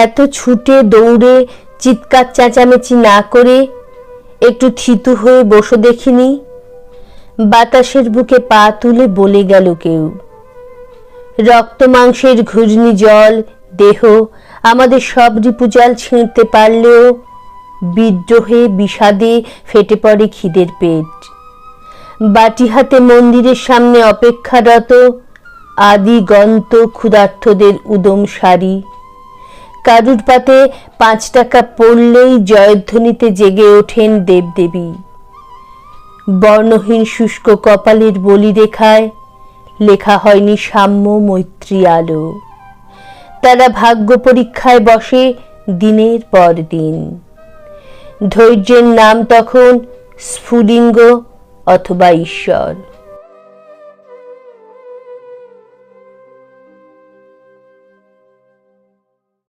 এত ছুটে দৌড়ে চিৎকার চেঁচামেচি না করে একটু থিতু হয়ে বসে দেখিনি। বাতাসের বুকে পা তুলে বলে গেল কেউ। রক্ত মাংসের ঘূর্ণি জল দেহ আমাদের সব রিপুজাল ছিঁড়তে পারলেও বিদ্রোহে বিষাদে ফেটে পড়ে খিদের পেট। বাটি হাতে মন্দিরের সামনে অপেক্ষারত আদিগন্ত ক্ষুধার্তদের উদম সারি। কারুর পাতে 5 টাকা পড়লেই জয়ধ্বনিতে জেগে ওঠেন দেবদেবী। বর্ণহীন শুষ্ক কপালের বলিরেখায় লেখা হয়নি সাম্য মৈত্রী আলো। তারা ভাগ্য পরীক্ষায় বসে দিনের পর দিন। ধৈর্যের নাম তখন স্ফুলিঙ্গ অথবা ঈশ্বর।